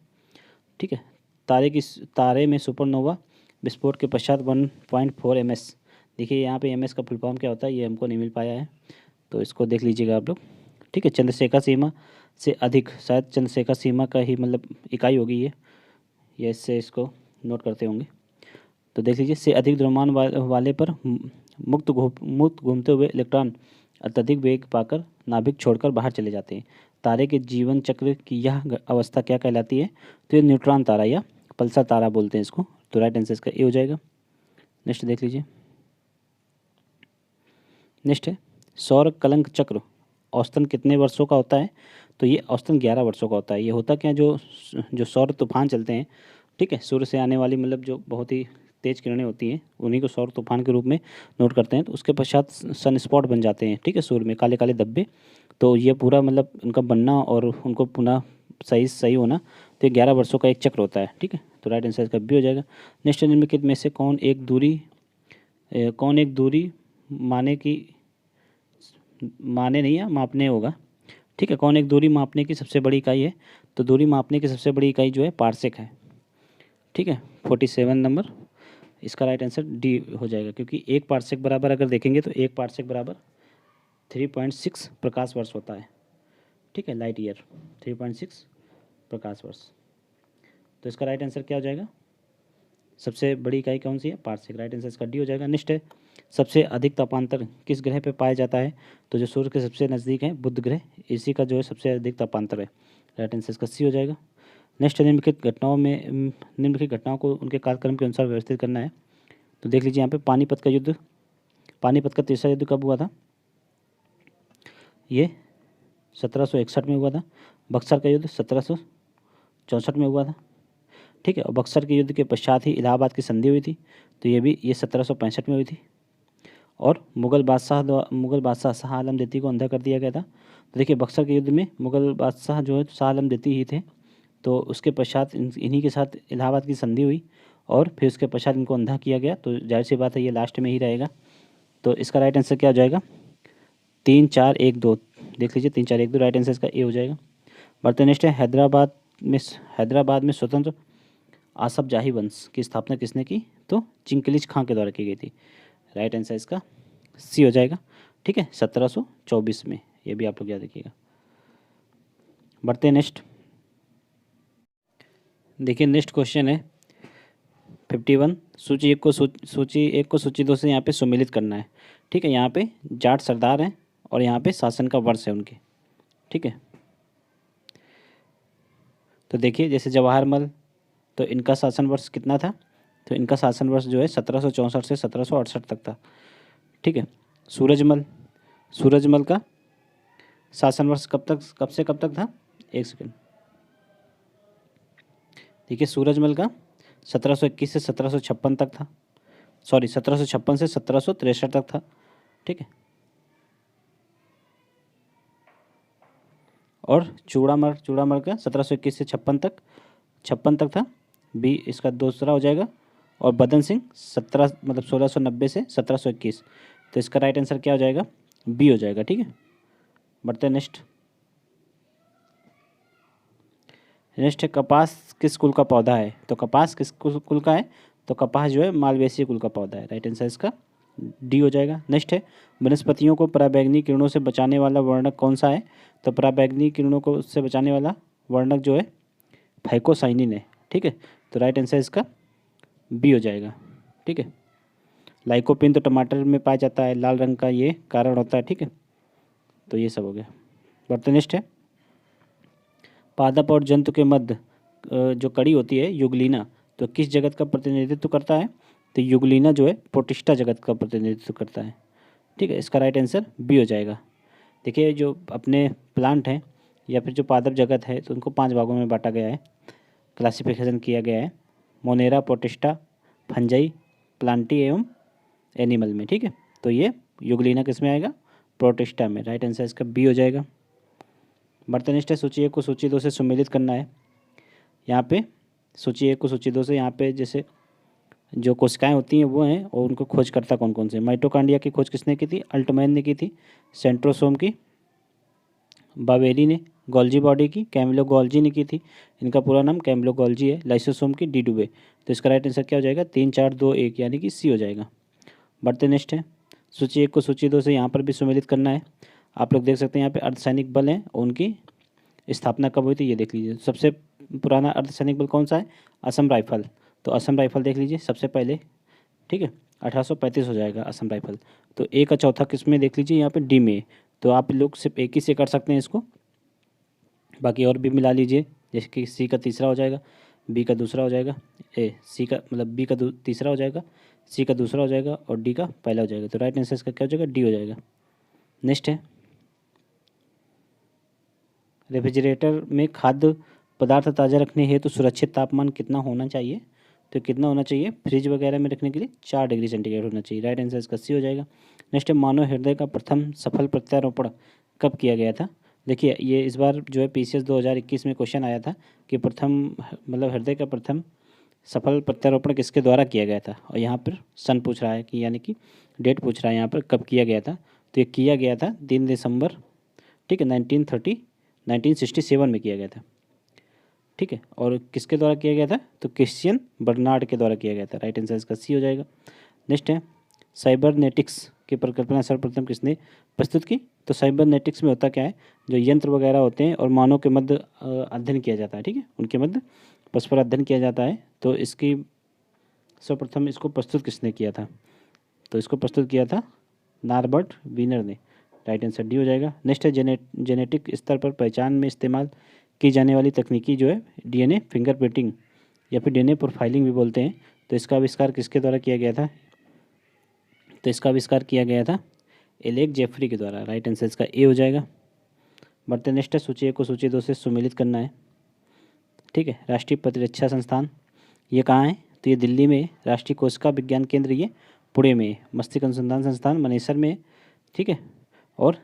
ठीक है, तारे में सुपरनोवा विस्फोट के पश्चात 1.4 ms, देखिए यहाँ पे ms का फुल फॉर्म क्या होता है ये हमको नहीं मिल पाया है, तो इसको देख लीजिएगा आप लोग। ठीक है, चंद्रशेखर सीमा से अधिक, शायद चंद्रशेखर सीमा का ही मतलब इकाई होगी ये इससे इसको नोट करते होंगे। तो देख लीजिए, से अधिक द्रव्यमान वाले पर मुक्त घूमते हुए इलेक्ट्रॉन अत्यधिक वेग पाकर नाभिक छोड़कर बाहर चले जाते हैं। तारे के जीवन चक्र की यह अवस्था क्या कहलाती है? तो ये न्यूट्रॉन तारा या पल्सर तारा बोलते हैं इसको। तो राइट आंसर इसका ए हो जाएगा। नेक्स्ट देख लीजिए, नेक्स्ट है, सौर कलंक चक्र औसतन कितने वर्षों का होता है? तो ये औसतन 11 वर्षों का होता है। ये होता क्या, जो सौर तूफान चलते हैं, ठीक है, सूर्य से आने वाली मतलब जो बहुत ही तेज किरणें होती हैं उन्हीं को सौर तूफान के रूप में नोट करते हैं। तो उसके पश्चात सन स्पॉट बन जाते हैं, ठीक है, सूर्य में काले काले धब्बे। तो ये पूरा मतलब उनका बनना और उनको पुनः सही होना, तो ये 11 वर्षों का एक चक्र होता है। ठीक है, तो राइट आंसर इसका बी हो जाएगा। नेक्स्ट, निम्नलिखित में से कौन एक दूरी माने नहीं है, मापने होगा। ठीक है, कौन एक दूरी मापने की सबसे बड़ी इकाई है? तो दूरी मापने की सबसे बड़ी इकाई जो है पार्सेक है। ठीक है, 47 नंबर, इसका राइट आंसर डी हो जाएगा, क्योंकि एक पार्सेक बराबर अगर देखेंगे तो एक पार्सेक बराबर 3.6 प्रकाश वर्ष होता है। ठीक है, लाइट ईयर 3.6 प्रकाश वर्ष। तो इसका राइट आंसर क्या हो जाएगा? सबसे बड़ी इकाई कौन सी है? पार्सेक। राइट आंसर इसका डी हो जाएगा। नेक्स्ट है, सबसे अधिक तापांतर किस ग्रह पे पाया जाता है? तो जो सूर्य के सबसे नज़दीक है बुध ग्रह, इसी का जो है सबसे अधिक तापांतर है। राइट आंसर इसका सी हो जाएगा। नेक्स्ट, निम्नलिखित घटनाओं को उनके कालक्रम के अनुसार व्यवस्थित करना है। तो देख लीजिए यहाँ पे पानीपत का युद्ध, पानीपत का तीसरा युद्ध कब हुआ था? ये 1761 में हुआ था। बक्सर का युद्ध 1764 में हुआ था। ठीक है, और बक्सर के युद्ध के पश्चात ही इलाहाबाद की संधि हुई थी, तो ये 1765 में हुई थी। और मुगल बादशाह शाह आलम द्वितीय को अंधा कर दिया गया था। तो देखिए बक्सर के युद्ध में मुगल बादशाह जो है शाह आलम द्वितीय ही थे, तो उसके पश्चात इन्हीं के साथ इलाहाबाद की संधि हुई और फिर उसके पश्चात इनको अंधा किया गया। तो जाहिर सी बात है ये लास्ट में ही रहेगा। तो इसका राइट आंसर क्या हो जाएगा? 3-4-1-2, देख लीजिए 3-4-1-2, राइट आंसर इसका ए हो जाएगा। बढ़ते नेक्स्ट है, हैदराबाद में स्वतंत्र आसफ जाही वंश की स्थापना किसने की? तो चिंकलिज खां के द्वारा की गई थी। राइट आंसर इसका सी हो जाएगा। ठीक है, 1724 में, ये भी आप लोग याद रखिएगा। बढ़ते हैं नेक्स्ट, देखिए नेक्स्ट क्वेश्चन है 51। सूची एक को सूची 2 से यहाँ पे सुमेलित करना है। ठीक है, यहाँ पे जाट सरदार हैं और यहाँ पे शासन का वर्ष है उनके। ठीक है, तो देखिए जैसे जवाहरमल, तो इनका शासन वर्ष कितना था? तो इनका शासन वर्ष जो है 1764 से 1768 तक था। ठीक है, सूरजमल का शासन वर्ष कब से कब तक था? एक सेकंड, देखिए सूरजमल का 1721 से 1756 तक था, सॉरी 1756 से 1763 तक था। ठीक है, और चूड़ामल का 1721 से 56 तक था, बी इसका दूसरा हो जाएगा। और बदन सिंह 1690 से 1721, तो इसका राइट आंसर क्या हो जाएगा? बी हो जाएगा। ठीक है, बढ़ते हैं नेक्स्ट है, कपास किस कुल का पौधा है? तो कपास किस कुल का है? तो कपास जो है मालवेसी कुल का पौधा है। राइट आंसर इसका डी हो जाएगा। नेक्स्ट है, वनस्पतियों को पराबैंगनी किरणों से बचाने वाला वर्णक कौन सा है? तो पराबैंगनी किरणों को उससे बचाने वाला वर्णक जो है फाइकोसाइनिन है। ठीक है, तो राइट आंसर इसका बी हो जाएगा। ठीक है, लाइकोपिन तो टमाटर में पाया जाता है, लाल रंग का ये कारण होता है। ठीक है, तो ये सब हो गया। बढ़ते नेक्स्ट है, पादप और जंतु के मध्य जो कड़ी होती है युगलीना, तो किस जगत का प्रतिनिधित्व करता है? तो युगलीना जो है प्रोटिस्टा जगत का प्रतिनिधित्व करता है। ठीक है, इसका राइट आंसर बी हो जाएगा। देखिए जो अपने प्लांट हैं या फिर जो पादप जगत है, तो उनको 5 भागों में बांटा गया है, क्लासिफिकेशन किया गया है, मोनेरा, प्रोटिस्टा, फंजाई, प्लांटी एवं एनिमल में। ठीक है, तो ये युगलीना किस में आएगा? प्रोटिस्टा में। राइट आंसर इसका बी हो जाएगा। बढ़ते नेक्स्ट है, सूची 1 को सूची 2 से सुमेलित करना है। यहाँ पे सूची 1 को सूची 2 से, यहाँ पे जैसे जो कोशिकाएं होती हैं वो हैं, और उनको खोज करता कौन कौन से? माइटोकांड्रिया की खोज किसने की थी? अल्टमैन ने की थी। सेंट्रोसोम की बावेली ने। गोल्जी बॉडी की कैमिलो गोल्जी ने की थी, इनका पूरा नाम कैमिलो गोल्जी है। लाइसोसोम की डी डुबे। तो इसका राइट आंसर क्या हो जाएगा? 3-4-2-1, यानी कि सी हो जाएगा। बढ़ते नेक्स्ट है, सूची 1 को सूची 2 से यहाँ पर भी सुमेलित करना है। आप लोग देख सकते हैं यहाँ पे अर्धसैनिक बल हैं, उनकी स्थापना कब हुई थी ये देख लीजिए। सबसे पुराना अर्धसैनिक बल कौन सा है? असम राइफल। तो असम राइफल देख लीजिए सबसे पहले। ठीक है, 1835 हो जाएगा असम राइफल। तो ए का चौथा किस में देख लीजिए, यहाँ पे डी में। तो आप लोग सिर्फ एक ही से कर सकते हैं इसको, बाकी और भी मिला लीजिए। जैसे कि सी का तीसरा हो जाएगा, बी का दूसरा हो जाएगा, सी का मतलब बी का तीसरा हो जाएगा, सी का दूसरा हो जाएगा और डी का पहला हो जाएगा। तो राइट आंसर इसका क्या हो जाएगा? डी हो जाएगा। नेक्स्ट है, रेफ्रिजरेटर में खाद्य पदार्थ ताज़ा रखने हेतु सुरक्षित तापमान कितना होना चाहिए? तो कितना होना चाहिए? फ्रिज वगैरह में रखने के लिए 4 डिग्री सेंटीग्रेड होना चाहिए। राइट आंसर इसका सी हो जाएगा। नेक्स्ट है, मानव हृदय का प्रथम सफल प्रत्यारोपण कब किया गया था? देखिए ये इस बार जो है PCS 2021 में क्वेश्चन आया था कि प्रथम मतलब हृदय का प्रथम सफल प्रत्यारोपण किसके द्वारा किया गया था, और यहाँ पर सन पूछ रहा है कि यानी कि डेट पूछ रहा है यहाँ पर कब किया गया था। तो ये किया गया था 3 दिसंबर, ठीक है, 1967 में किया गया था। ठीक है, और किसके द्वारा किया गया था? तो क्रिश्चियन बर्नार्ड के द्वारा किया गया था। राइट आंसर इसका सी हो जाएगा। नेक्स्ट है, साइबरनेटिक्स की परिकल्पना सर्वप्रथम किसने प्रस्तुत की? तो साइबरनेटिक्स में होता क्या है, जो यंत्र वगैरह होते हैं और मानव के मध्य अध्ययन किया जाता है। ठीक है, उनके मध्य परस्पर अध्ययन किया जाता है। तो इसकी सर्वप्रथम इसको प्रस्तुत किसने किया था? तो इसको प्रस्तुत किया था नॉर्बर्ट वीनर ने। राइट आंसर डी हो जाएगा। नेक्स्ट है जेनेटिक स्तर पर पहचान में इस्तेमाल की जाने वाली तकनीकी जो है डीएनए फिंगरप्रिंटिंग या फिर डीएनए प्रोफाइलिंग भी बोलते हैं। तो इसका आविष्कार किसके द्वारा किया गया था? तो इसका आविष्कार किया गया था एलेक जेफरी के द्वारा। राइट आंसर इसका ए हो जाएगा। बढ़ते नेक्स्ट है, सूची 1 को सूची 2 से सुमेलित करना है। ठीक है, राष्ट्रीय प्रतिरक्षा संस्थान ये कहाँ है? तो ये दिल्ली में। राष्ट्रीय कोशिका विज्ञान केंद्र ये पुणे में है। मस्तिष्क अनुसंधान संस्थान मनेसर में है। ठीक है, और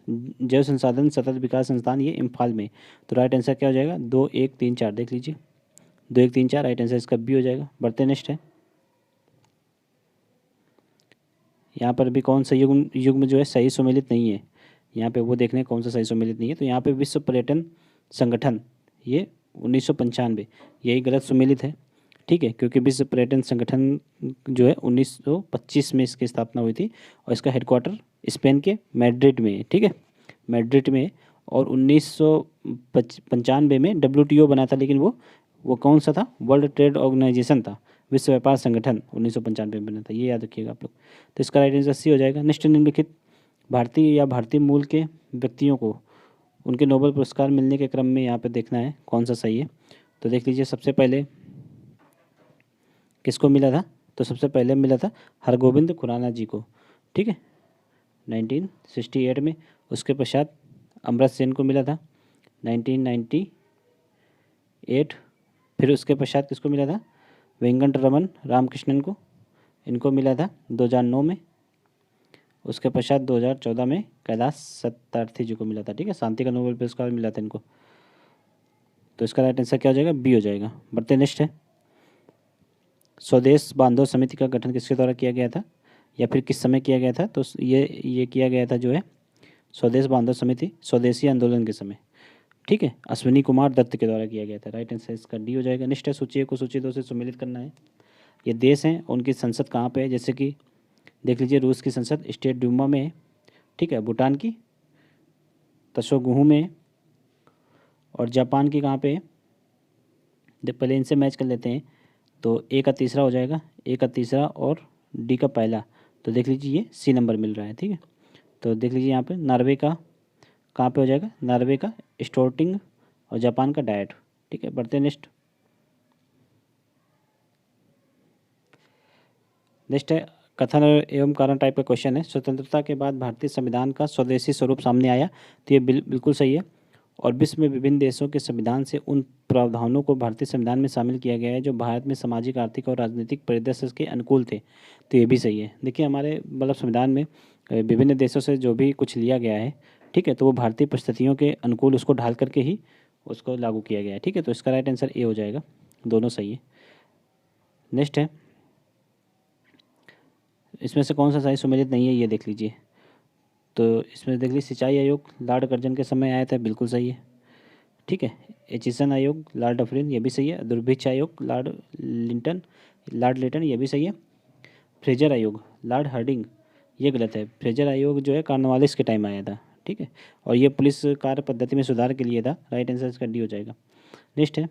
जैव संसाधन सतत विकास संस्थान ये इम्फाल में। तो राइट आंसर क्या हो जाएगा? 2 1 3 4 देख लीजिए, 2 1 3 4 राइट आंसर इसका बी हो जाएगा। बढ़ते नेक्स्ट है, यहाँ पर भी कौन सा युग्म जो है सही सुमेलित नहीं है। यहाँ पे वो देखने कौन सा सही सुमेलित नहीं है। तो यहाँ पे विश्व पर्यटन संगठन ये 1995 यही गलत सुमेलित है। ठीक है, क्योंकि विश्व पर्यटन संगठन जो है 1925 में इसकी स्थापना हुई थी और इसका हेडक्वार्टर स्पेन के मैड्रिड में है। ठीक है, मैड्रिड में। और 1995 में WTO बना था, लेकिन वो कौन सा था? वर्ल्ड ट्रेड ऑर्गेनाइजेशन था, विश्व व्यापार संगठन 1995 में बना था। ये याद रखिएगा आप लोग। तो इसका राइट आंसर सी हो जाएगा। नेक्स्ट, निम्नलिखित भारतीय या भारतीय मूल के व्यक्तियों को उनके नोबेल पुरस्कार मिलने के क्रम में यहाँ पे देखना है कौन सा सही है। तो देख लीजिए, सबसे पहले किसको मिला था? तो सबसे पहले मिला था हरगोविंद खुराना जी को। ठीक है, 1968 में। उसके पश्चात अमृत सेन को मिला था 1998। फिर उसके पश्चात किसको मिला था? वेंकट रमन रामकृष्णन को, इनको मिला था 2009 में। उसके पश्चात 2014 में कैलाश सत्यार्थी जी को मिला था। ठीक है, शांति का नोबेल पुरस्कार मिला था इनको। तो इसका राइट आंसर क्या हो जाएगा? बी हो जाएगा। बढ़ते नेक्स्ट है, स्वदेश बांधव समिति का गठन किसके द्वारा किया गया था या फिर किस समय किया गया था? तो ये किया गया था जो है स्वदेश बांधव समिति स्वदेशी आंदोलन के समय। ठीक है, अश्विनी कुमार दत्त के द्वारा किया गया था। राइट आंसर इसका डी हो जाएगा। नेक्स्ट है, सूची 1 को सूची 2 से सुमेलित करना है। ये देश हैं, उनकी संसद कहाँ पे है? जैसे कि देख लीजिए, रूस की संसद स्टेट ड्यूमा में है। ठीक है, भूटान की तशोगुहू में है, और जापान की कहाँ पे है? पहले इनसे मैच कर लेते हैं। तो ए का तीसरा हो जाएगा, ए का तीसरा और डी का पहला। तो देख लीजिए, ये सी नंबर मिल रहा है। ठीक है, तो देख लीजिए यहाँ पे नॉर्वे का कहाँ पे हो जाएगा? नॉर्वे का स्टोर्टिंग और जापान का डायट। ठीक है, बढ़ते नेक्स्ट। नेक्स्ट है, कथन एवं कारण टाइप का क्वेश्चन है। स्वतंत्रता के बाद भारतीय संविधान का स्वदेशी स्वरूप सामने आया। तो ये बिल्कुल सही है। और विश्व में विभिन्न देशों के संविधान से उन प्रावधानों को भारतीय संविधान में शामिल किया गया है जो भारत में सामाजिक, आर्थिक और राजनीतिक परिदृश्य के अनुकूल थे। तो ये भी सही है। देखिए, हमारे मतलब संविधान में विभिन्न देशों से जो भी कुछ लिया गया है, ठीक है, तो वो भारतीय परिस्थितियों के अनुकूल उसको ढाल करके ही उसको लागू किया गया है। ठीक है, तो इसका राइट आंसर ए हो जाएगा। दोनों सही है। नेक्स्ट है, इसमें से कौन सा सही सुमेलित नहीं है, ये देख लीजिए। तो इसमें देख लीजिए, सिंचाई आयोग लॉर्ड कर्जन के समय आया था, बिल्कुल सही है। ठीक है, एचिसन आयोग लॉर्ड डफरिन, ये भी सही है। दुर्भिक्ष आयोग लॉर्ड लिटन, ये भी सही है। फ्रेजर आयोग लॉर्ड हार्डिंग, ये गलत है। फ्रेजर आयोग जो है कॉर्नवालिस के टाइम आया था। ठीक है, और ये पुलिस कार्य पद्धति में सुधार के लिए था। राइट आंसर इसका डी हो जाएगा। नेक्स्ट है,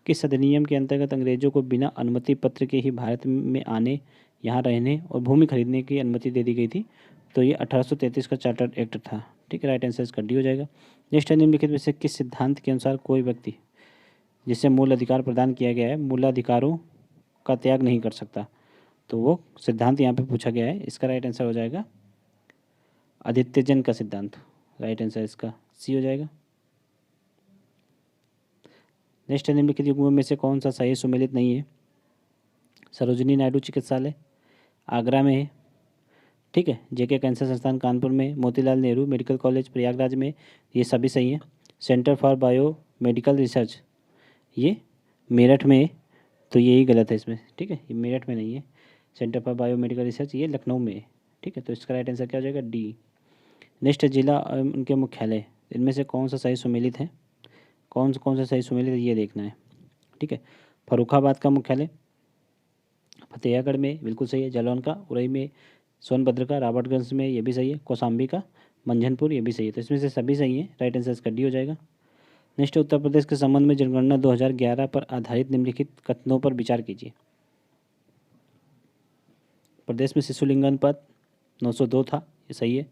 किस अधिनियम के अंतर्गत अंग्रेजों को बिना अनुमति पत्र के ही भारत में आने, यहाँ रहने और भूमि खरीदने की अनुमति दे दी गई थी? तो ये 1833 का चार्टर एक्ट था। ठीक है, राइट आंसर इसका डी हो जाएगा। नेक्स्ट है, निम्नलिखित में से किस सिद्धांत के अनुसार कोई व्यक्ति जिसे मूल अधिकार प्रदान किया गया है मूलाधिकारों का त्याग नहीं कर सकता? तो वो सिद्धांत यहाँ पे पूछा गया है। इसका राइट आंसर हो जाएगा आदित्यजन का सिद्धांत। राइट आंसर इसका सी हो जाएगा। नेक्स्ट है, निम्नलिखित युग्मों में से कौन सा सही सुमेलित नहीं है? सरोजिनी नायडू चिकित्सालय आगरा में है। ठीक है, जेके कैंसर संस्थान कानपुर में, मोतीलाल नेहरू मेडिकल कॉलेज प्रयागराज में, ये सभी सही हैं। Centre for bio medical research ये मेरठ में है, तो यही गलत है इसमें। ठीक है, ये मेरठ में नहीं है। Centre for bio medical research ये लखनऊ में है। ठीक है, तो इसका राइट आंसर क्या हो जाएगा? डी। नेक्स्ट है, जिला उनके मुख्यालय, इनमें से कौन सा सही सुमेलित है? कौन सा सही सुमेलित है, ये देखना है। ठीक है, फर्रुखाबाद का मुख्यालय फतेहगढ़ में, बिल्कुल सही है। जालौन का उरई में, सोनभद्र का रॉबर्टगंज में, ये भी सही है। कौशाम्बी का मंझनपुर, ये भी सही है। तो इसमें से सभी सही है। राइट आंसर इसका डी हो जाएगा। नेक्स्ट, उत्तर प्रदेश के संबंध में जनगणना 2011 पर आधारित निम्नलिखित कथनों पर विचार कीजिए। प्रदेश में शिशु लिंगानुपात 902 था, ये सही है।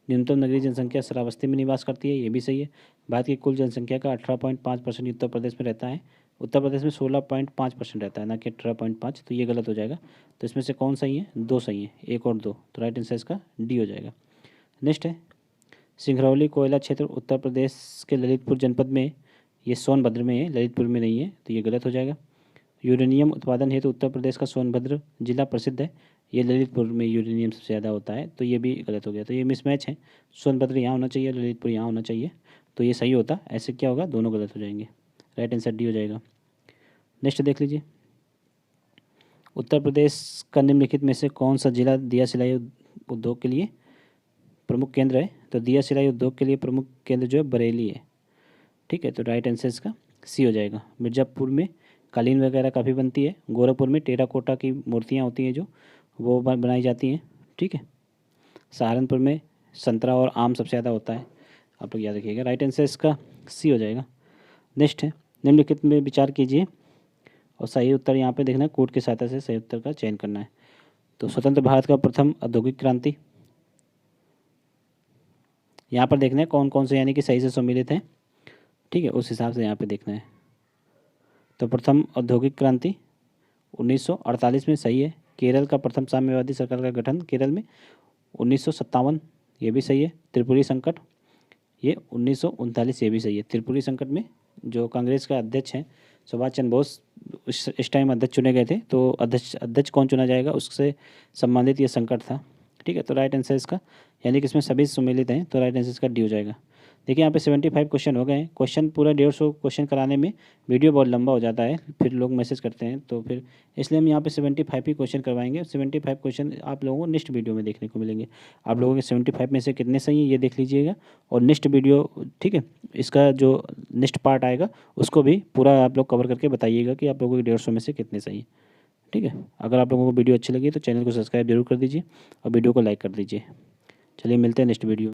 न्यूनतम नगरीय जनसंख्या शराबस्ती में निवास करती है, ये भी सही है। भारत की कुल जनसंख्या का 18.5% उत्तर प्रदेश में रहता है। उत्तर प्रदेश में 16.5% रहता है, ना कि 18.5, तो ये गलत हो जाएगा। तो इसमें से कौन सही है? दो सही है, एक और दो, तो राइट आंसर इसका डी हो जाएगा। नेक्स्ट है सिंगरौली कोयला क्षेत्र उत्तर प्रदेश के ललितपुर जनपद में, ये सोनभद्र में है, ललितपुर में नहीं है, तो ये गलत हो जाएगा। यूरेनियम उत्पादन हेतु उत्तर प्रदेश का सोनभद्र जिला प्रसिद्ध है, ये ललितपुर में यूरेनियम सबसे ज़्यादा होता है, तो ये भी गलत हो गया। तो ये मिसमैच है, सोनभद्र यहाँ होना चाहिए, ललितपुर यहाँ होना चाहिए, तो ये सही होता। ऐसे क्या होगा? दोनों गलत हो जाएंगे, राइट आंसर डी हो जाएगा। नेक्स्ट देख लीजिए, उत्तर प्रदेश का निम्नलिखित में से कौन सा जिला दिया सिलाई उद्योग के लिए प्रमुख केंद्र है? तो दिया सिलाई उद्योग के लिए प्रमुख केंद्र जो है बरेली है, ठीक है, तो राइट आंसर इसका सी हो जाएगा। मिर्ज़ापुर में कालीन वगैरह काफ़ी बनती है, गोरखपुर में टेराकोटा की मूर्तियाँ होती हैं जो वो बनाई जाती हैं, ठीक है। सहारनपुर में संतरा और आम सबसे ज़्यादा होता है, आप लोग याद रखिएगा, राइट आंसर इसका सी हो जाएगा। नेक्स्ट है निम्नलिखित में विचार कीजिए और सही उत्तर यहाँ पे देखना है, कोड की सहायता से सही उत्तर का चयन करना है। तो स्वतंत्र भारत का प्रथम औद्योगिक क्रांति, यहाँ पर देखना है कौन कौन से यानी कि सही से सम्मिलित हैं, ठीक है, उस हिसाब से यहाँ पे देखना है। तो प्रथम औद्योगिक क्रांति 1948 में सही है। केरल का प्रथम साम्यवादी सरकार का गठन केरल में 1957, ये भी सही है। त्रिपुरी संकट ये 1939, ये भी सही है। त्रिपुरी संकट में जो कांग्रेस का अध्यक्ष हैं सुभाष चंद्र बोस इस टाइम अध्यक्ष चुने गए थे, तो अध्यक्ष कौन चुना जाएगा उससे संबंधित ये संकट था, ठीक है। तो राइट आंसर इसका यानी कि इसमें सभी सम्मिलित हैं, तो राइट आंसर इसका डी हो जाएगा। देखिए यहाँ पे 75 क्वेश्चन हो गए हैं। क्वेश्चन पूरा 150 क्वेश्चन कराने में वीडियो बहुत लंबा हो जाता है, फिर लोग मैसेज करते हैं, तो फिर इसलिए हम यहाँ पे 75 ही क्वेश्चन करवाएंगे। 75 क्वेश्चन आप लोगों को नेक्स्ट वीडियो में देखने को मिलेंगे। आप लोगों के 75 में से कितने सही हैं ये देख लीजिएगा, और नेक्स्ट वीडियो, ठीक है, इसका जो नेक्स्ट पार्ट आएगा उसको भी पूरा आप लोग कवर करके बताइएगा कि आप लोगों के 150 में से कितने सही हैं, ठीक है। अगर आप लोगों को वीडियो अच्छी लगी तो चैनल को सब्सक्राइब जरूर कर दीजिए और वीडियो को लाइक कर दीजिए। चलिए मिलते हैं नेक्स्ट वीडियो।